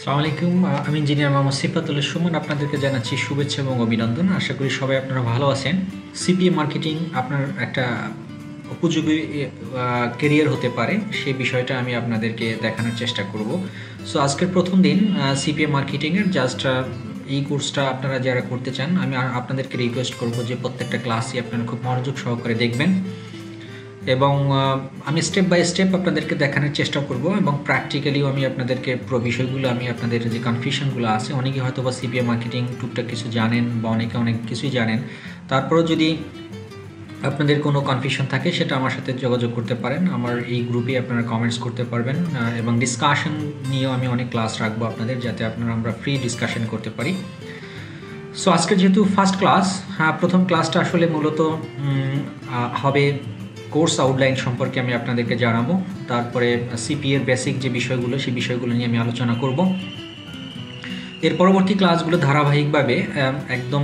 আসসালামু আলাইকুম। আমি ইঞ্জিনিয়ার মোহাম্মদ সিফাতুল সুমন। আপনাদেরকে জানাচ্ছি শুভেচ্ছা এবং অভিনন্দন। আশা করি সবাই আপনারা ভালো আছেন। সিপিএ মার্কেটিং আপনার একটা উপযোগী কেরিয়ার হতে পারে, সেই বিষয়টা আমি আপনাদেরকে দেখানোর চেষ্টা করব। সো আজকের প্রথম দিন সিপিএ মার্কেটিংয়ের জাস্ট এই কোর্সটা আপনারা যারা করতে চান, আমি আপনাদেরকে রিকোয়েস্ট করব যে প্রত্যেকটা ক্লাসই আপনারা খুব মনোযোগ সহকারে দেখবেন এবং আমি স্টেপ বাই স্টেপ আপনাদেরকে দেখানোর চেষ্টা করব এবং প্র্যাকটিক্যালিও আমি আপনাদেরকে পুরো বিষয়গুলো, আমি আপনাদের যে কনফিউশনগুলো আছে, অনেকে হয়তো বা সিপিএ মার্কেটিং টুকটাক কিছু জানেন বা অনেকে অনেক কিছুই জানেন, তারপরেও যদি আপনাদের কোনো কনফিউশন থাকে সেটা আমার সাথে যোগাযোগ করতে পারেন। আমার এই গ্রুপে আপনারা কমেন্টস করতে পারবেন এবং ডিসকাশন নিয়েও আমি অনেক ক্লাস রাখবো আপনাদের, যাতে আপনারা আমরা ফ্রি ডিসকাশন করতে পারি। সো আজকে যেহেতু ফার্স্ট ক্লাস, প্রথম ক্লাসটা আসলে মূলত হবে কোর্স আউটলাইন সম্পর্কে আমি আপনাদেরকে জানাবো। তারপরে সিপিএর বেসিক যে বিষয়গুলো, সেই বিষয়গুলো নিয়ে আমি আলোচনা করব। এর পরবর্তী ক্লাসগুলো ধারাবাহিকভাবে একদম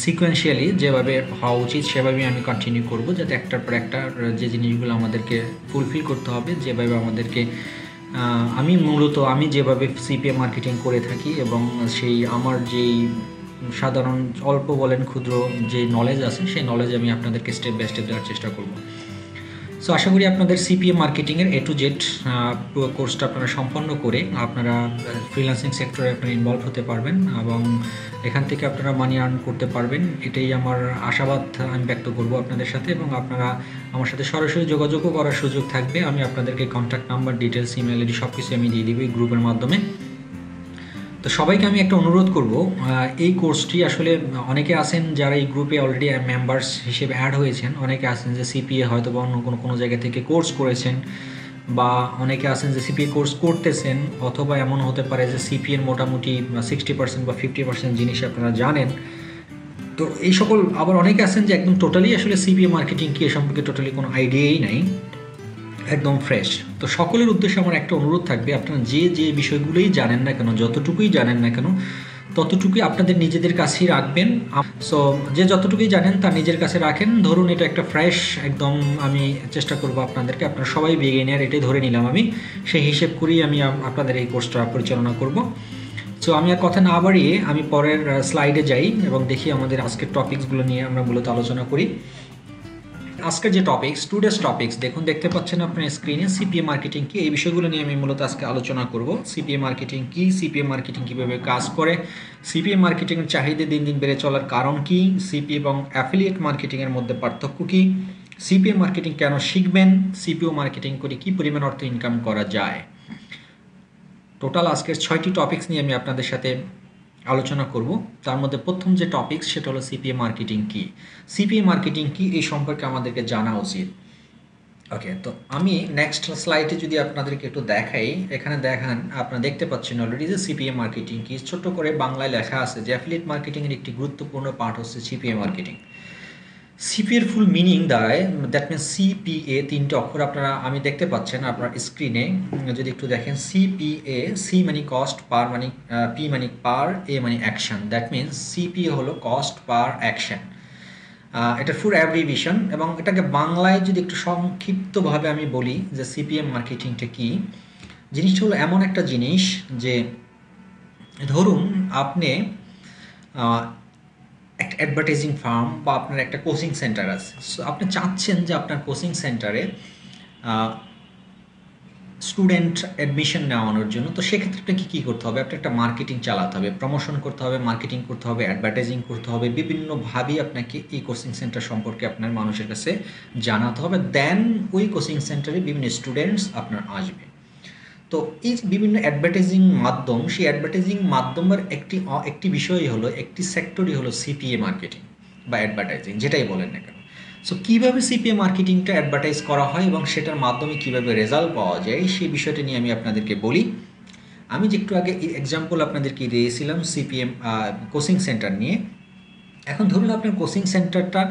সিকোয়েন্সিয়ালি যেভাবে হওয়া উচিত সেভাবেই আমি কন্টিনিউ করব, যাতে একটার পর একটা যে জিনিসগুলো আমাদেরকে ফুলফিল করতে হবে, যেভাবে আমাদেরকে আমি যেভাবে সিপিএ মার্কেটিং করে থাকি এবং সেই আমার যেই সাধারণ অল্প বলেন ক্ষুদ্র যে নলেজ আছে, সেই নলেজ আমি আপনাদেরকে স্টেপ বাই স্টেপ দেওয়ার চেষ্টা করব। সো আশা করি আপনাদের সিপিএ মার্কেটিংয়ের A to Z পুরো কোর্সটা আপনারা সম্পন্ন করে আপনারা ফ্রিল্যান্সিং সেক্টরে আপনারা ইনভলভ হতে পারবেন এবং এখান থেকে আপনারা মানি আর্ন করতে পারবেন। এটাই আমার আশাবাদ আমি ব্যক্ত করব আপনাদের সাথে, এবং আপনারা আমার সাথে সরাসরি যোগাযোগও করার সুযোগ থাকবে। আমি আপনাদেরকে contact number, details, email ID সব কিছু আমি দিয়ে দিব এই গ্রুপের মাধ্যমে। তো সবাইকে আমি একটা অনুরোধ করব, এই কোর্সটি আসলে অনেকে আছেন যারা এই গ্রুপে অলরেডি মেম্বার্স হিসেবে অ্যাড হয়েছেন, অনেকে আছেন যে সিপিএ হয়তো বা অন্য কোনো জায়গা থেকে কোর্স করেছেন, বা অনেকে আছেন যে সিপিএ কোর্স করতেছেন, অথবা এমন হতে পারে যে সিপিএর মোটামুটি 60% বা 50% জিনিস আপনারা জানেন। তো এই সকল আবার অনেকে আছেন যে একদম টোটালি আসলে সিপিএ মার্কেটিং কি এ সম্পর্কে টোটালি কোনো আইডিয়াই নাই, একদম ফ্রেশ। তো সকলের উদ্দেশ্যে আমার একটা অনুরোধ থাকবে, আপনারা যে বিষয়গুলোই জানেন না কেন, যতটুকুই জানেন না কেন, ততটুকুই আপনাদের নিজেদের কাছেই রাখবেন। সো যে যতটুকুই জানেন তা নিজের কাছে রাখেন। ধরুন এটা একটা ফ্রেশ একদম, আমি চেষ্টা করব আপনাদেরকে, আপনারা সবাই বিগিনার এটাই ধরে নিলাম আমি, সেই হিসেব করেই আমি আপনাদের এই কোর্সটা পরিচালনা করব। সো আমি আর কথা না বাড়িয়ে আমি পরের স্লাইডে যাই এবং দেখি আমাদের আজকের টপিকসগুলো নিয়ে আমরা মূলত আলোচনা করি। আজকের যে টপিকস, টুডেস টপিকস দেখতে পাচ্ছেন আপনার স্ক্রিনে, সিপিএ মার্কেটিং কি, এই বিষয়গুলো নিয়ে আমি মূলত আজকে আলোচনা করব। সিপিএ মার্কেটিং কি, সিপিএ মার্কেটিং কীভাবে কাজ করে, সিপিএ মার্কেটিংয়ের চাহিদা দিন দিন বেড়ে চলার কারণ কি, সিপিএ এবং অ্যাফিলিয়েট মার্কেটিংয়ের মধ্যে পার্থক্য কি, সিপিএ মার্কেটিং কেন শিখবেন, সিপিও মার্কেটিং করে কী পরিমাণ অর্থ ইনকাম করা যায়। টোটাল আজকের 6টি টপিকস নিয়ে আমি আপনাদের সাথে আলোচনা করব। তার মধ্যে প্রথম যে টপিক সেটা হলো সিপিএ মার্কেটিং কি। সিপিএ মার্কেটিং কি এই সম্পর্কে আমাদেরকে জানা উচিত। ওকে, তো আমি নেক্সট স্লাইডে যদি আপনাদেরকে একটু দেখাই, এখানে দেখান, আপনারা দেখতে পাচ্ছেন অলরেডি যে সিপিএ মার্কেটিং কি, ছোট্ট করে বাংলায় লেখা আছে যে অ্যাফিলিয়েট মার্কেটিংয়ের একটি গুরুত্বপূর্ণ পার্ট হচ্ছে সিপিএ মার্কেটিং। সিপিএর ফুল মিনিং দাঁড়ায়, দ্যাট মিনস সিপিএ, 3টে অক্ষর আপনারা আমি দেখতে পাচ্ছেন আপনার স্ক্রিনে, যদি একটু দেখেন, সিপিএ, সি মানে কস্ট, পার মানে পি মানে পার, এ মানে অ্যাকশন, দ্যাট মিনস সিপিএ হলো কস্ট পার অ্যাকশন। এটা ফুল অ্যাব্রিভিয়েশন, এবং এটাকে বাংলায় যদি একটু সংক্ষিপ্তভাবে আমি বলি যে সিপিএম মার্কেটিংটা কি, জিনিসটা হলো এমন একটা জিনিস যে ধরুন আপনি একটা অ্যাডভার্টাইজিং ফার্ম বা আপনার একটা কোচিং সেন্টার আছে। সো আপনি চাচ্ছেন যে আপনার কোচিং সেন্টারে স্টুডেন্ট অ্যাডমিশন নেওয়ানোর জন্য, তো সেক্ষেত্রে আপনাকে কী করতে হবে, আপনার একটা মার্কেটিং চালাতে হবে, প্রমোশন করতে হবে, মার্কেটিং করতে হবে, অ্যাডভার্টাইজিং করতে হবে, বিভিন্নভাবেই আপনাকে এই কোচিং সেন্টার সম্পর্কে আপনার মানুষের কাছে জানাতে হবে। দেন ওই কোচিং সেন্টারে বিভিন্ন স্টুডেন্টস আপনার আসবে। তো এই বিভিন্ন অ্যাডভার্টাইজিং মাধ্যম, সেই অ্যাডভার্টাইজিং মাধ্যমের একটি বিষয়ই হলো, একটি সেক্টরই হলো সিপিএ মার্কেটিং বা অ্যাডভার্টাইজিং, যেটাই বলেন না কেন। সো কীভাবে সিপিএ মার্কেটিংটা অ্যাডভার্টাইজ করা হয় এবং সেটার মাধ্যমে কীভাবে রেজাল্ট পাওয়া যায়, সেই বিষয়টা নিয়ে আমি আপনাদেরকে বলি। আমি যে একটু আগে এক্সাম্পল আপনাদেরকে দিয়েছিলাম সিপিএম কোচিং সেন্টার নিয়ে। এখন ধরুন আপনার কোচিং সেন্টারটা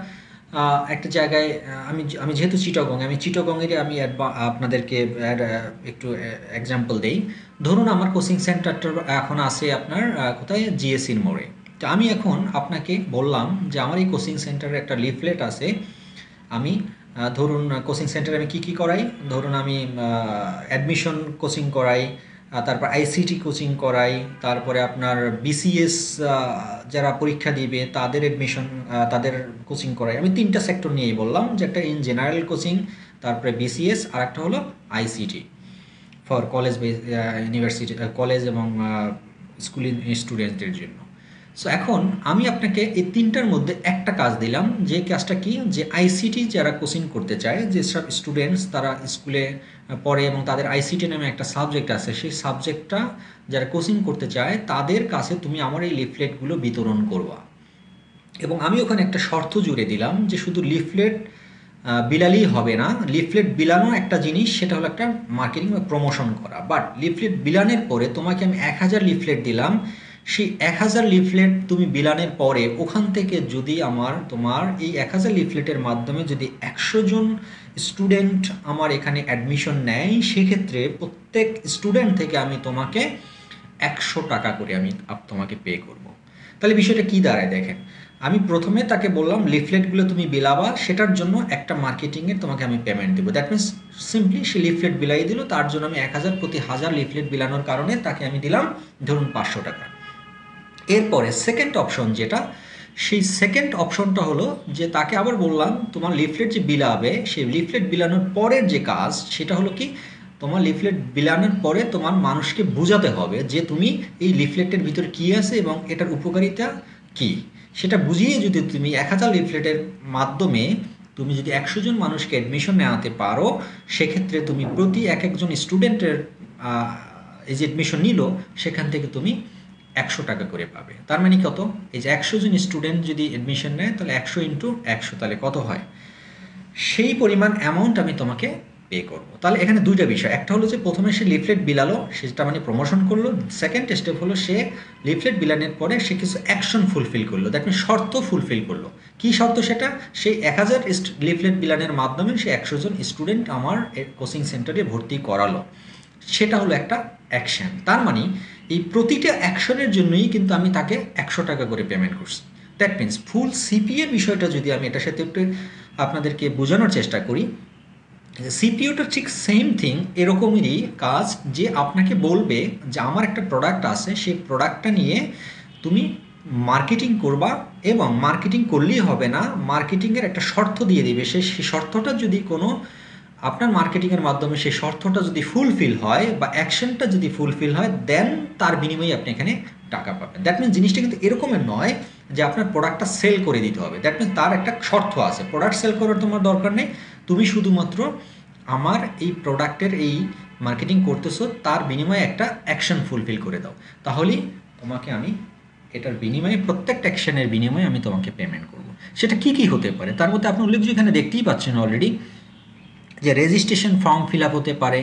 একটা জায়গায়, আমি যেহেতু চিটাগংয়েরই আমি আপনাদেরকে একটু এক্সাম্পল দেই। ধরুন আমার কোচিং সেন্টারটা এখন আছে আপনার কোথায়, জিএসির মোড়ে। তো আমি এখন আপনাকে বললাম যে আমার এই কোচিং সেন্টারের একটা লিফলেট আছে, আমি ধরুন কোচিং সেন্টারে আমি কী কী করাই, ধরুন আমি অ্যাডমিশন কোচিং করাই, তারপর আইসিটি কোচিং করাই, তারপরে আপনার বিসিএস যারা পরীক্ষা দিবে তাদের অ্যাডমিশন, তাদের কোচিং করাই। আমি 3টা সেক্টর নিয়েই বললাম, যে একটা ইন জেনারেল কোচিং, তারপরে বিসিএস, আর একটা হলো ICT for college university, college এবং স্কুল স্টুডেন্টদের জন্য। সো এখন আমি আপনাকে এই 3টার মধ্যে একটা কাজ দিলাম, যে কাজটা কি, যে আইসিটি যারা কোচিং করতে চায়, যেসব স্টুডেন্টস তারা স্কুলে পড়ে এবং তাদের আইসিটি নামে একটা সাবজেক্ট আছে, সেই সাবজেক্টটা যারা কোচিং করতে চায় তাদের কাছে তুমি আমার এই লিফলেটগুলো বিতরণ করবা। এবং আমি ওখানে একটা শর্ত জুড়ে দিলাম, যে শুধু লিফলেট বিলালেই হবে না। লিফলেট বিলানো একটা জিনিস, সেটা হলো একটা মার্কেটিং বা প্রমোশন করা। বাট লিফলেট বিলানের পরে তোমাকে আমি 1000 লিফলেট দিলাম, সেই 1000 লিফলেট তুমি বিলানের পরে ওখান থেকে যদি তোমার এই 1000 লিফলেটের মাধ্যমে যদি 100 জন স্টুডেন্ট আমার এখানে অ্যাডমিশন নেয়, সেক্ষেত্রে প্রত্যেক স্টুডেন্ট থেকে আমি তোমাকে 100 টাকা করে আমি তোমাকে পে করব। তাহলে বিষয়টা কি দাঁড়ায় দেখেন, আমি প্রথমে তাকে বললাম লিফলেটগুলো তুমি বিলাবা, সেটার জন্য একটা মার্কেটিংয়ের তোমাকে আমি পেমেন্ট দেবো। That means simply say leaflet বিলাই দিল, তার জন্য আমি 1000 প্রতি 1000 লিফলেট বিলানোর কারণে তাকে আমি দিলাম ধরুন 500 টাকা। এরপরে সেকেন্ড অপশন যেটা, সেই সেকেন্ড অপশনটা হলো যে তাকে আবার বললাম তোমার লিফলেট যে বিলাবে, সেই লিফলেট বিলানোর পরের যে কাজ, সেটা হলো কি, তোমার লিফলেট বিলানোর পরে তোমার মানুষকে বোঝাতে হবে যে তুমি এই লিফলেটের ভিতরে কী আছে এবং এটার উপকারিতা কী, সেটা বুঝিয়ে যদি তুমি 1000 লিফলেটের মাধ্যমে তুমি যদি 100 জন মানুষকে অ্যাডমিশন নেওয়াতে পারো, সেক্ষেত্রে তুমি প্রতি একজন স্টুডেন্টের এই যে অ্যাডমিশন নিল, সেখান থেকে তুমি 100 টাকা করে পাবে। তার মানে কত, এই যে 100 জন স্টুডেন্ট যদি অ্যাডমিশন নেয়, তাহলে 100 ইন্টু 100, তাহলে কত হয়, সেই পরিমাণ অ্যামাউন্ট আমি তোমাকে পে করবো। তাহলে এখানে দুইটা বিষয়, একটা হলো যে প্রথমে সে লিফলেট বিলালো, সেটা মানে প্রমোশন করলো। সেকেন্ড স্টেপ হলো সে লিফলেট বিলানোর পরে সে কিছু অ্যাকশন ফুলফিল করলো, দ্যাট মিনস শর্ত ফুলফিল করলো। কী শর্ত সেটা, সেই 1000 লিফলেট বিলানের মাধ্যমে সে 100 জন স্টুডেন্ট আমার কোচিং সেন্টারে ভর্তি করালো, সেটা হলো একটা অ্যাকশন। তার মানে এই প্রতিটা অ্যাকশনের জন্যই কিন্তু আমি তাকে 100 টাকা করে পেমেন্ট করছি। দ্যাট মিনস ফুল সিপিএ বিষয়টা যদি আমি এটার সাথে একটু আপনাদেরকে বোঝানোর চেষ্টা করি, সিপিওটা ঠিক সেম থিং, এরকমেরই কাজ, যে আপনাকে বলবে যে আমার একটা প্রোডাক্ট আছে, সেই প্রোডাক্টটা নিয়ে তুমি মার্কেটিং করবা, এবং মার্কেটিং করলেই হবে না, মার্কেটিংয়ের একটা শর্ত দিয়ে দিবে। সেই শর্তটা যদি কোনো আপনার মার্কেটিংয়ের মাধ্যমে সেই শর্তটা যদি ফুলফিল হয় বা অ্যাকশনটা যদি ফুলফিল হয়, দেন তার বিনিময়ে আপনি এখানে টাকা পাবেন। দ্যাট মিনস জিনিসটা কিন্তু এরকমের নয় যে আপনার প্রোডাক্টটা সেল করে দিতে হবে। দ্যাট মিনস তার একটা শর্ত আছে, প্রোডাক্ট সেল করার তোমার দরকার নেই, তুমি শুধুমাত্র আমার এই প্রোডাক্টের এই মার্কেটিং করতেছো, তার বিনিময়ে একটা অ্যাকশন ফুলফিল করে দাও, তাহলেই তোমাকে আমি এটার বিনিময়ে, প্রত্যেকটা অ্যাকশনের বিনিময়ে আমি তোমাকে পেমেন্ট করব। সেটা কি কি হতে পারে, তার মধ্যে আপনি উল্লেখযোগ্য এখানে দেখতেই পাচ্ছেন অলরেডি, যে রেজিস্ট্রেশন ফর্ম ফিল আপ হতে পারে,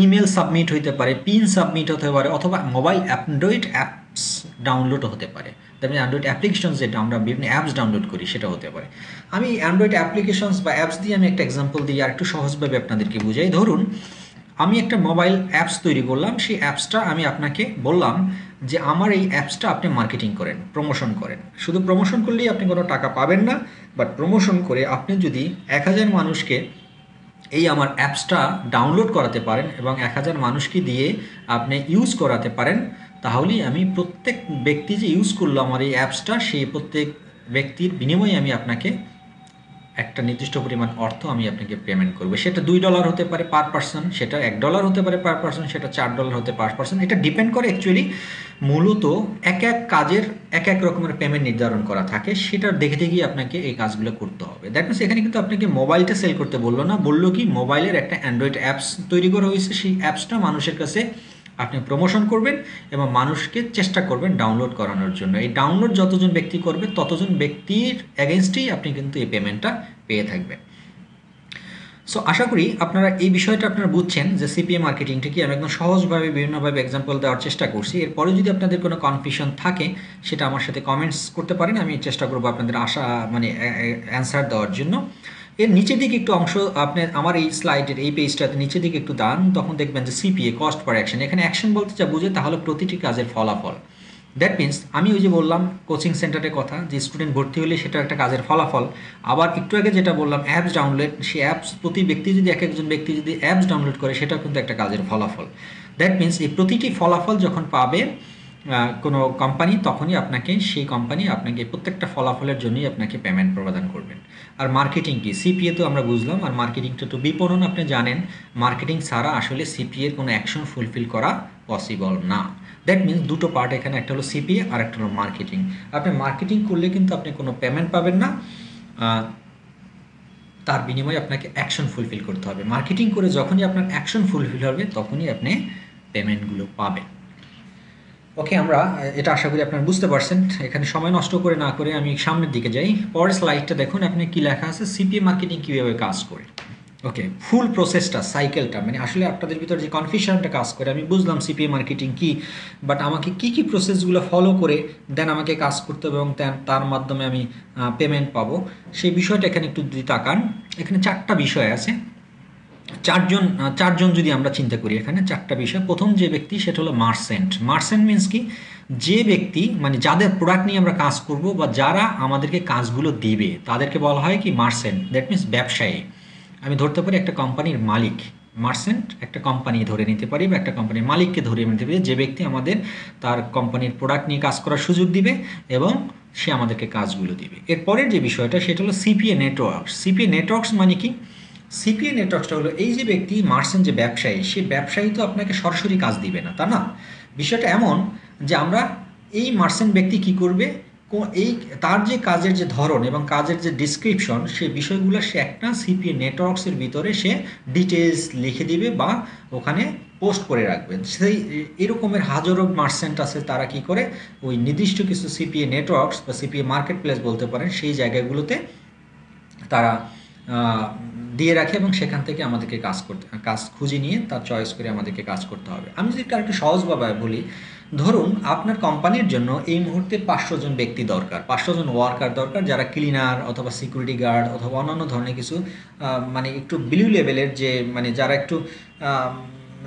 ইমেল সাবমিট হতে পারে, পিন সাবমিট হতে পারে, অথবা মোবাইল অ্যান্ড্রয়েড অ্যাপস ডাউনলোড হতে পারে। তারপরে অ্যান্ড্রয়েড অ্যাপ্লিকেশনস যেটা আমরা বিভিন্ন অ্যাপস ডাউনলোড করি, সেটা হতে পারে। আমি অ্যান্ড্রয়েড অ্যাপ্লিকেশনস বা অ্যাপস দিয়ে আমি একটা এক্সাম্পল দিই, আর একটু সহজভাবে আপনাদেরকে বুঝাই। ধরুন আমি একটা মোবাইল অ্যাপস তৈরি করলাম, সেই অ্যাপসটা আমি আপনাকে বললাম যে আমার এই অ্যাপসটা আপনি মার্কেটিং করেন, প্রমোশন করেন। শুধু প্রমোশন করলেই আপনি কোনো টাকা পাবেন না, বাট প্রমোশন করে আপনি যদি 1000 মানুষকে এই আমার অ্যাপসটা ডাউনলোড করাতে পারেন এবং 1000 মানুষকে দিয়ে আপনি ইউজ করাতে পারেন, তাহলেই আমি প্রত্যেক ব্যক্তি যে ইউজ করলো আমার এই অ্যাপসটা, সেই প্রত্যেক ব্যক্তির বিনিময়ে আমি আপনাকে একটা নির্দিষ্ট পরিমাণ অর্থ আমি আপনাকে পেমেন্ট করবো। সেটা $2 হতে পারে পার পার্সন, সেটা $1 হতে পারে পার পার্সন, সেটা $4 হতে পার পার্সন। এটা ডিপেন্ড করে অ্যাকচুয়ালি, মূলত এক এক কাজের এক এক রকমের পেমেন্ট নির্ধারণ করা থাকে, সেটা দেখে দেখেই আপনাকে এই কাজগুলো করতে হবে। দ্যাট মিনস এখানে কিন্তু আপনাকে মোবাইলটা সেল করতে বললো না, বললো কি মোবাইলের একটা অ্যান্ড্রয়েড অ্যাপস তৈরি করা হয়েছে, সেই অ্যাপসটা মানুষের কাছে আপনি প্রমোশন করবেন এবং মানুষকে চেষ্টা করবেন ডাউনলোড করানোর জন্য। এই ডাউনলোড যতজন ব্যক্তি করবে, ততজন ব্যক্তির এগেনস্টেই আপনি কিন্তু এই পেমেন্টটা পেয়ে থাকবেন। সো আশা করি আপনারা এই বিষয়টা আপনারা বুঝছেন যে সিপিএ মার্কেটিংটা কি। আমি একদম সহজভাবে বিভিন্নভাবে এক্সাম্পল দেওয়ার চেষ্টা করছি। এরপরে যদি আপনাদের কোনো কনফিউশন থাকে, সেটা আমার সাথে কমেন্টস করতে পারেন, আমি চেষ্টা করবো আপনাদের অ্যান্সার দেওয়ার জন্য। এর নিচের দিকে একটু অংশ আপনি আমার এই স্লাইডের এই পেজটাতে নিচের দিকে একটু দান, তখন দেখবেন যে সিপিএ কস্ট পার অ্যাকশন। এখানে অ্যাকশন বলতে যা বুঝে, তাহলে প্রতিটি কাজের ফলাফল। দ্যাট মিন্স আমি ওই যে বললাম কোচিং সেন্টারের কথা, যে স্টুডেন্ট ভর্তি হলে সেটা একটা কাজের ফলাফল। আবার একটু আগে যেটা বললাম অ্যাপস ডাউনলোড, সেই অ্যাপস প্রতি ব্যক্তি যদি এক একজন ব্যক্তি যদি অ্যাপস ডাউনলোড করে সেটাও কিন্তু একটা কাজের ফলাফল। দ্যাট মিন্স এই প্রতিটি ফলাফল যখন পাবে কোনো কোম্পানি, তখনই আপনাকে সেই কোম্পানি আপনাকে প্রত্যেকটা ফলাফলের জন্যই আপনাকে পেমেন্ট প্রদান করবেন। আর মার্কেটিং কি, সিপিএ তো আমরা বুঝলাম, আর মার্কেটিংটা তো বিপণন, আপনি জানেন মার্কেটিং ছাড়া আসলে সিপিএর কোনো অ্যাকশন ফুলফিল করা পসিবল না। দ্যাট মিন্স দুটো পার্ট এখানে, একটা হলো সিপিএ আর একটা হলো মার্কেটিং। আপনি মার্কেটিং করলে কিন্তু আপনি কোনো পেমেন্ট পাবেন না, তার বিনিময়ে আপনাকে অ্যাকশন ফুলফিল করতে হবে। মার্কেটিং করে যখনই আপনার অ্যাকশন ফুলফিল হবে তখনই আপনি পেমেন্টগুলো পাবেন। ওকে, আমরা এটা আশা করি আপনারা বুঝতে পারছেন। এখানে সময় নষ্ট করে না করে আমি সামনের দিকে যাই। পরের স্লাইডটা দেখুন, আপনি কি লেখা আছে, সিপিএ মার্কেটিং কীভাবে কাজ করে। ওকে, ফুল প্রসেসটা, সাইকেলটা, মানে আসলে আপনাদের ভিতরে যে কনফিউশনটা কাজ করে, আমি বুঝলাম সিপিএ মার্কেটিং কি, বাট আমাকে কি কি প্রসেসগুলো ফলো করে দেন আমাকে কাজ করতে হবে এবং তার মাধ্যমে আমি পেমেন্ট পাবো, সেই বিষয়টা এখানে একটু যদি তাকান, এখানে 4টা বিষয় আছে। চারজন যদি আমরা চিন্তা করি, এখানে 4টা বিষয়। প্রথম যে ব্যক্তি সেটা হলো মার্চেন্ট। মার্চেন্ট মিন্স কি, যে ব্যক্তি মানে যাদের প্রোডাক্ট নিয়ে আমরা কাজ করব বা যারা আমাদেরকে কাজগুলো দিবে তাদেরকে বলা হয় কি মার্চেন্ট। দ্যাট মিন্স ব্যবসায়ী। আমি ধরতে পারি একটা কোম্পানির মালিক, মার্চেন্ট একটা কোম্পানি ধরে নিতে পারি বা একটা কোম্পানির মালিককে ধরে নিতে পারি, যে ব্যক্তি আমাদের তার কোম্পানির প্রোডাক্ট নিয়ে কাজ করার সুযোগ দিবে এবং সে আমাদেরকে কাজগুলো দিবে। এরপরের যে বিষয়টা সেটা হলো সিপিএ নেটওয়ার্কস। সিপিএ নেটওয়ার্কস মানে কি, সিপিএ নেটওয়ার্কসটা হলো এই যে ব্যক্তি মার্চেন্ট, যে ব্যবসায়ী, সে ব্যবসায়ী তো আপনাকে সরাসরি কাজ দিবে না, তা না। বিষয়টা এমন যে আমরা এই মার্চেন্ট ব্যক্তি কি করবে, এই তার যে কাজের যে ধরন এবং কাজের যে ডিসক্রিপশন, সেই বিষয়গুলো সে একটা সিপিএ নেটওয়ার্কসের ভিতরে সে ডিটেলস লিখে দিবে বা ওখানে পোস্ট করে রাখবেন। সেই এরকমের হাজারো মার্চেন্ট আছে, তারা কি করে ওই নির্দিষ্ট কিছু সিপিএ নেটওয়ার্কস বা সিপিএ মার্কেট প্লেস বলতে পারেন, সেই জায়গাগুলোতে তারা দিয়ে রাখে এবং সেখান থেকে আমাদেরকে কাজ খুঁজে নিয়ে তার চয়েস করে আমাদেরকে কাজ করতে হবে। আমি যদি একটু সহজভাবে বলি, ধরুন আপনার কোম্পানির জন্য এই মুহূর্তে 500 জন ব্যক্তি দরকার, 500 জন ওয়ার্কার দরকার, যারা ক্লিনার অথবা সিকিউরিটি গার্ড অথবা অন্যান্য ধরনের কিছু মানে একটু বিলো লেভেলের, যে মানে যারা একটু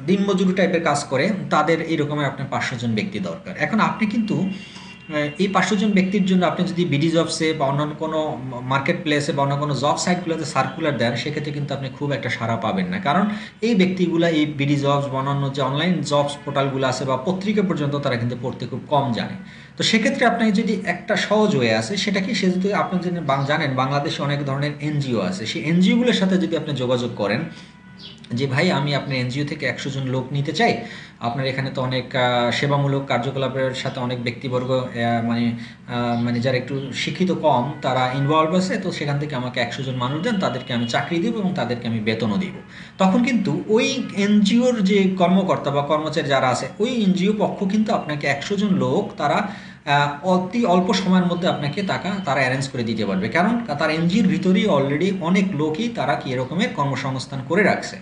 দিনমজুরি টাইপের কাজ করে, তাদের এইরকমের আপনার 500 জন ব্যক্তি দরকার। এখন আপনি কিন্তু এই 500 জন ব্যক্তির জন্য আপনি যদি বিডি জবসে বা অন্যান্য কোনো মার্কেট প্লেসে বা অন্য কোনো জব সাইটগুলোতে সার্কুলার দেন, সেক্ষেত্রে কিন্তু আপনি খুব একটা সাড়া পাবেন না, কারণ এই ব্যক্তিগুলো এই বিডি জবস বা অন্যান্য যে অনলাইন জবস পোর্টালগুলো আছে বা পত্রিকা পর্যন্ত তারা কিন্তু পড়তে খুব কম জানে। তো সেক্ষেত্রে আপনাকে যদি একটা সহজ হয়ে আছে, সেটা কি, সে যদি আপনি জানেন বাংলাদেশে অনেক ধরনের এনজিও আছে, সেই এনজিওগুলোর সাথে যদি আপনি যোগাযোগ করেন যে ভাই আমি আপনার এনজিও থেকে 100 জন লোক নিতে চাই, আপনার এখানে তো অনেক সেবামূলক কার্যকলাপের সাথে অনেক ব্যক্তিবর্গ মানে মানে যারা একটু শিক্ষিত কম তারা ইনভলভ আছে, তো সেখান থেকে আমাকে 100 জন মানুষ দেন, তাদেরকে আমি চাকরি দিব এবং তাদেরকে আমি বেতনও দিব। তখন কিন্তু ওই এনজিওর যে কর্মকর্তা বা কর্মচারী যারা আছে, ওই এনজিও পক্ষ কিন্তু আপনাকে 100 জন লোক তারা অতি অল্প সময়ের মধ্যে আপনাকে তারা অ্যারেঞ্জ করে দিতে পারবে, কারণ তার এনজিওর ভিতরেই অলরেডি অনেক লোকই তারা কি এরকমের কর্মসংস্থান করে রাখছে।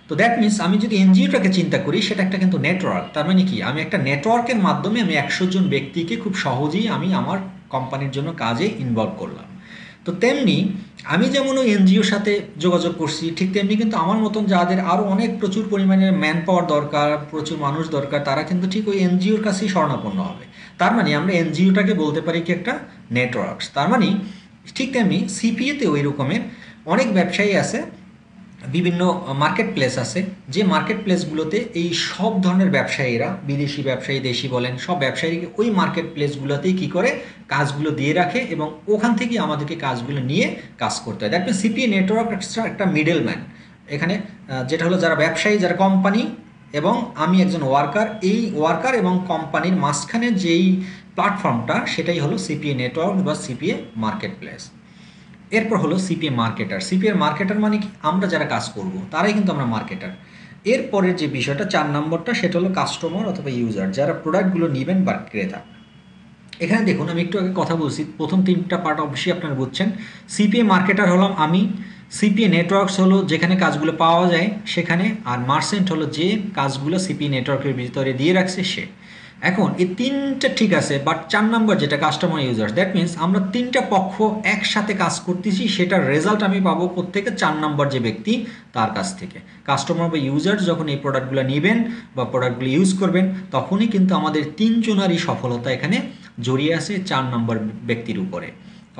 তো দ্যাট মিনস আমি যদি এনজিওটাকে চিন্তা করি, সেটা একটা কিন্তু নেটওয়ার্ক। তার মানে কি, আমি একটা নেটওয়ার্কের মাধ্যমে আমি 100 জন ব্যক্তিকে খুব সহজেই আমি আমার কোম্পানির জন্য কাজে ইনভলভ করলাম। তো তেমনি আমি যেমন ওই এনজিওর সাথে যোগাযোগ করছি, ঠিক তেমনি কিন্তু আমার মতন যাদের আরও অনেক প্রচুর পরিমাণে ম্যান পাওয়ার দরকার, প্রচুর মানুষ দরকার, তারা কিন্তু ঠিক ওই এনজিওর কাছেই শরণাপন্ন হবে। তার মানে আমরা এনজিওটাকে বলতে পারি কি একটা নেটওয়ার্কস। তার মানে ঠিক তেমনি সিপিএতে ওই রকমের অনেক ব্যবসায়ী আছে, বিভিন্ন মার্কেট প্লেস আছে, যে মার্কেট প্লেসগুলোতে এই সব ধরনের ব্যবসায়ীরা, বিদেশি ব্যবসায়ী দেশি বলেন, সব ব্যবসায়ীকে ওই মার্কেট প্লেসগুলোতেই কী করে কাজগুলো দিয়ে রাখে এবং ওখান থেকেই আমাদেরকে কাজগুলো নিয়ে কাজ করতে হয়। দ্যাট মিনস সিপিএ নেটওয়ার্ক একটা মিডল ম্যান এখানে, যেটা হলো যারা ব্যবসায়ী, যারা কোম্পানি এবং আমি একজন ওয়ার্কার, এই ওয়ার্কার এবং কোম্পানির মাঝখানে যেই প্ল্যাটফর্মটা, সেটাই হলো সিপিএ নেটওয়ার্ক বা সিপিএ মার্কেট প্লেস। এরপর হলো সিপিএ মার্কেটার। সিপিএ মার্কেটার মানে কি, আমরা যারা কাজ করব তারাই কিন্তু আমরা মার্কেটার। এরপরের যে বিষয়টা 4 নম্বরটা, সেটা হলো কাস্টমার অথবা ইউজার, যারা প্রোডাক্টগুলো নেবেন বা ক্রেতা। এখানে দেখুন আমি একটু আগে কথা বলছি, প্রথম 3টা পার্ট অবশ্যই আপনারা বুঝছেন। সিপিএ মার্কেটার হলাম আমি, সিপিএ নেটওয়ার্কস হলো যেখানে কাজগুলো পাওয়া যায় সেখানে, আর মার্চেন্ট হলো যে কাজগুলো সিপিএ নেটওয়ার্কের ভিতরে দিয়ে রাখছে সে। এখন এই 3টা ঠিক আছে, বাট 4 নাম্বার যেটা কাস্টমার ইউজার, দ্যাট মিনস আমরা 3টা পক্ষ একসাথে কাজ করতেছি, সেটার রেজাল্ট আমি পাবো কোত্থেকে? 4 নাম্বার যে ব্যক্তি তার কাছ থেকে। কাস্টমার বা ইউজার যখন এই প্রোডাক্টগুলো নেবেন বা প্রোডাক্টগুলো ইউজ করবেন, তখনই কিন্তু আমাদের 3 জনারই সফলতা এখানে জড়িয়ে আছে 4 নাম্বার ব্যক্তির উপরে।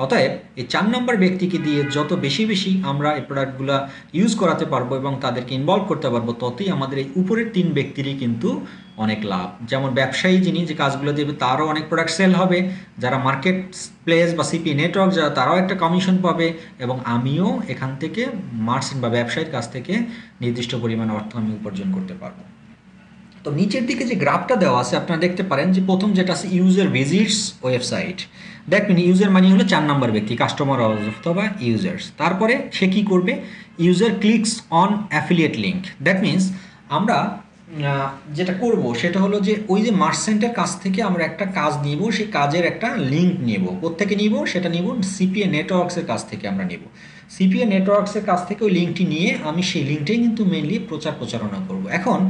অতএব এই 4 নাম্বার ব্যক্তিকে দিয়ে যত বেশি বেশি আমরা এই প্রোডাক্টগুলো ইউজ করাতে পারবো এবং তাদেরকে ইনভলভ করতে পারবো, ততই আমাদের এই উপরের 3 ব্যক্তিরই কিন্তু অনেক লাভ। যেমন ব্যবসায়ী যিনি যে কাজগুলো দেবে তারও অনেক প্রোডাক্ট সেল হবে, যারা মার্কেট প্লেস বা সিপি নেটওয়ার্ক যারা, তারাও একটা কমিশন পাবে, এবং আমিও এখান থেকে মার্চেন্ট বা ব্যবসায়ীর কাছ থেকে নির্দিষ্ট পরিমাণ অর্থ আমি উপার্জন করতে পারবো। তো নিচের দিকে যে গ্রাফটা দেওয়া আছে আপনারা দেখতে পারেন যে প্রথম যেটা আছে user visits website, that mean user মানে হলো 4 নাম্বার ব্যক্তি, কাস্টমার অথবা ইউজার্স। তারপরে সে কী করবে? User clicks on affiliate link, that means আমরা যেটা করব সেটা হলো যে ওই যে মার্চেন্টের কাছ থেকে আমরা একটা কাজ নিব, সেই কাজের একটা লিঙ্ক নিব। কোত্থেকে নিব? সেটা নিব সিপিএ নেটওয়ার্কসের কাছ থেকে আমরা নিব। সিপিএ নেটওয়ার্কসের কাছ থেকে ওই লিঙ্কটি নিয়ে আমি সেই লিঙ্কটাই কিন্তু মেনলি প্রচারণা করব। এখন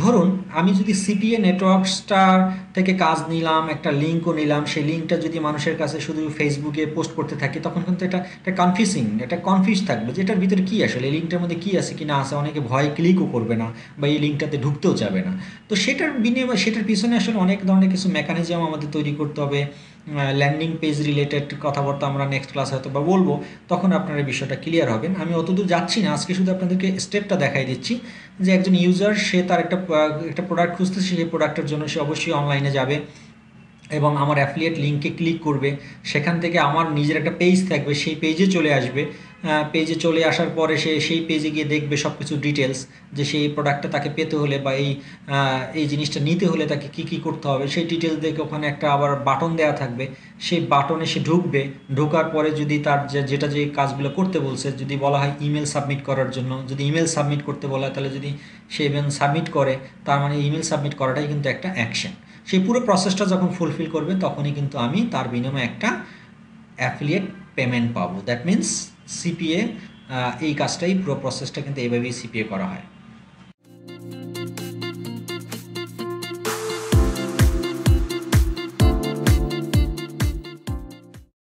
ধরুন আমি যদি সিপিএ নেটওয়ার্কসটার থেকে কাজ নিলাম, একটা লিঙ্কও নিলাম, সেই লিঙ্কটা যদি মানুষের কাছে শুধু ফেসবুকে পোস্ট করতে থাকি, তখন কিন্তু এটা কনফিউজিং, এটা কনফিউজ থাকবে যে এটার ভিতরে কী আসলে, এই লিঙ্কটার মধ্যে কী আছে কি না আছে, অনেকে ভয় ক্লিকও করবে না বা এই লিঙ্কটাতে ঢুকতেও যাবে না। তো সেটার বিনিময়ে সেটার পিছনে আসলে অনেক ধরনের কিছু মেকানিজম আমাদের তৈরি করতে হবে। ল্যান্ডিং পেজ রিলেটেড কথাবার্তা আমরা নেক্সট ক্লাস হয়তো বা বলবো, তখন আপনারা এই বিষয়টা ক্লিয়ার হবেন। আমি অতদূর যাচ্ছি না, আজকে শুধু আপনাদেরকে স্টেপটা দেখাই দিচ্ছি যে একজন ইউজার সে তার একটা প্রোডাক্ট খুঁজতেছে, সেই প্রোডাক্টের জন্য সে অবশ্যই অনলাইনে যাবে এবং আমার অ্যাফিলিয়েট লিঙ্কে ক্লিক করবে। সেখান থেকে আমার নিজের একটা পেজ থাকবে, সেই পেজে চলে আসবে। পেজে চলে আসার পরে সে সেই পেজে গিয়ে দেখবে সব কিছু ডিটেলস, যে সেই প্রোডাক্টটা তাকে পেতে হলে বা এই জিনিসটা নিতে হলে তাকে কী কী করতে হবে সেই ডিটেলস দেখে ওখানে একটা আবার বাটন দেওয়া থাকবে, সেই বাটনে সে ঢুকবে। ঢোকার পরে যদি তার যেটা যে কাজগুলো করতে বলছে, যদি বলা হয় ইমেল সাবমিট করার জন্য, যদি ইমেল সাবমিট করতে বলা হয়, তাহলে যদি সে ইমেল সাবমিট করে, তার মানে ইমেল সাবমিট করাটাই কিন্তু একটা অ্যাকশন। সেই পুরো প্রসেসটা যখন ফুলফিল করবে, তখনই কিন্তু আমি তার বিনিময়ে একটা অ্যাফিলিয়েট পেমেন্ট পাবো। দ্যাট মিন্স সিপিএ এই কাজটাই, পুরো প্রসেসটা কিন্তু এইভাবেই সিপিএ করা হয়।